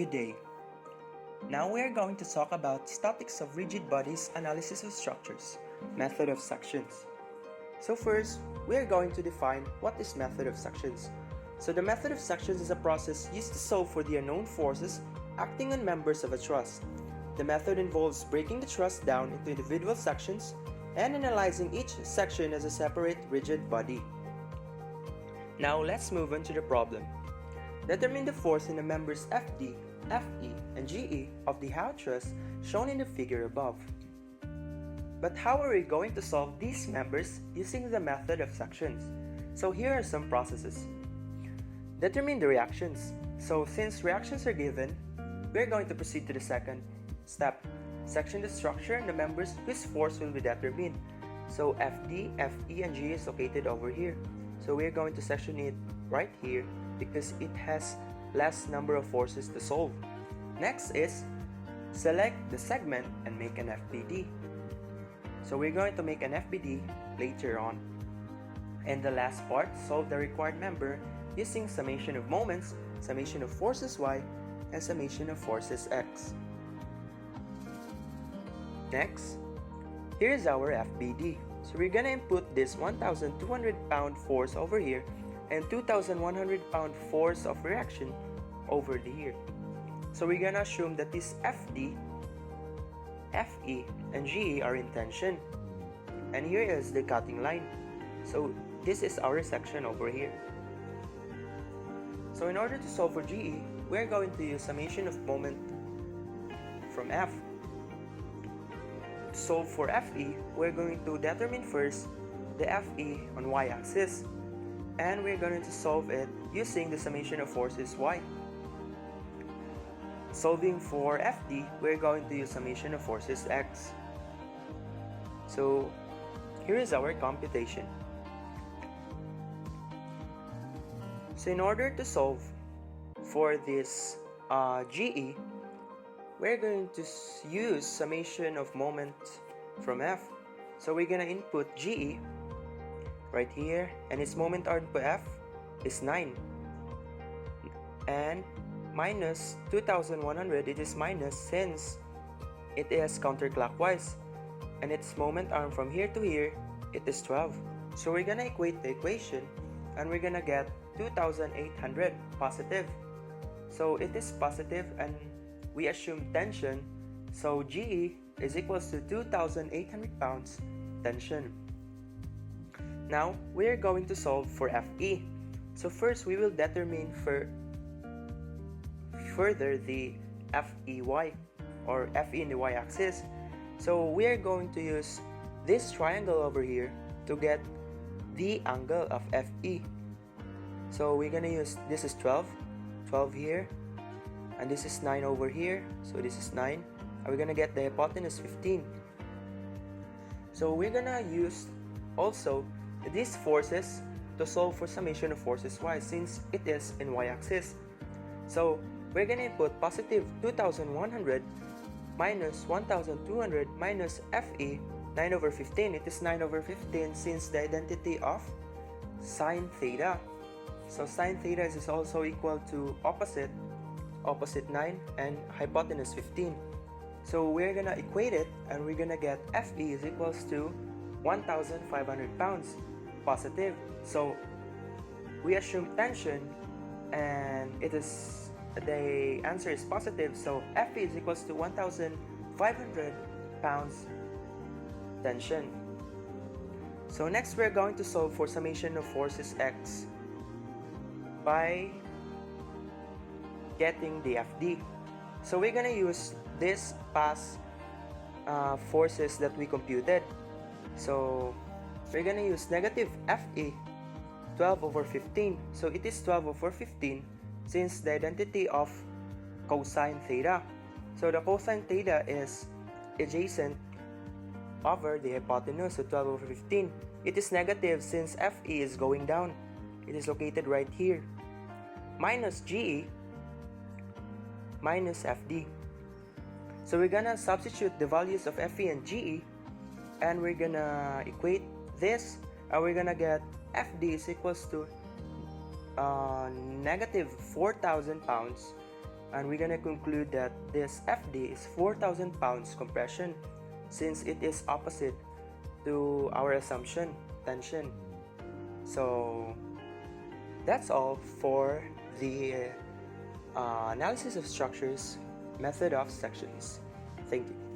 Good day. Now we are going to talk about statics of rigid bodies, analysis of structures, method of sections. So first, we are going to define what is method of sections. So the method of sections is a process used to solve for the unknown forces acting on members of a truss. The method involves breaking the truss down into individual sections and analyzing each section as a separate rigid body. Now let's move on to the problem. Determine the force in the members FD, FE, and GE of the house truss shown in the figure above. But how are we going to solve these members using the method of sections? So here are some processes. Determine the reactions. So since reactions are given, we are going to proceed to the second step. Section the structure and the members whose force will be determined. So FD, FE, and GE is located over here. So we are going to section it right here because it has less number of forces to solve. Next is select the segment and make an FBD. So we're going to make an FBD later on. And the last part, solve the required member using summation of moments, summation of forces Y, and summation of forces X. Next, here is our FBD. So we're gonna input this 1,200 pound force over here and 2,100 pound force of reaction over here. So we're gonna assume that this FD, FE, and GE are in tension. And here is the cutting line. So this is our section over here. So in order to solve for GE, we're going to use summation of moment from F. To solve for FE, we're going to determine first the FE on y-axis. And we're going to solve it using the summation of forces Y. Solving for FD, we're going to use summation of forces X. So here is our computation. So in order to solve for this GE, we're going to use summation of moment from F. So we're going to input GE right here, and its moment arm per F is 9. And minus 2,100, it is minus since it is counterclockwise. And its moment arm from here to here, it is 12. So we're gonna equate the equation and we're gonna get 2,800 positive. So it is positive and we assume tension. So GE is equals to 2,800 pounds tension. Now, we are going to solve for FE. So first, we will determine further the FEY or FE in the y-axis. So we are going to use this triangle over here to get the angle of FE. So we're gonna use, this is 12 here, and this is 9 over here. So this is 9, and we're gonna get the hypotenuse 15. So we're gonna use also these forces to solve for summation of forces Y since it is in y-axis. So we're gonna input positive 2,100 minus 1,200 minus FE 9 over 15. It is 9 over 15 since the identity of sine theta. So sine theta is also equal to opposite 9 and hypotenuse 15. So we're gonna equate it and we're gonna get FE is equals to 1,500 pounds positive. So we assume tension and it is the answer is positive, so FE is equals to 1,500 pounds tension. So next we're going to solve for summation of forces X by getting the FD. So we're gonna use this past forces that we computed. So we're gonna use negative FE 12 over 15. So it is 12 over 15 since the identity of cosine theta. So the cosine theta is adjacent over the hypotenuse, so 12 over 15. It is negative since FE is going down. It is located right here. Minus GE minus FD. So we're gonna substitute the values of FE and GE and we're gonna equate this and we're gonna get FD is equals to negative 4,000 pounds And we're gonna conclude that this FD is 4,000 pounds compression since it is opposite to our assumption, tension. So that's all for the analysis of structures, method of sections. Thank you.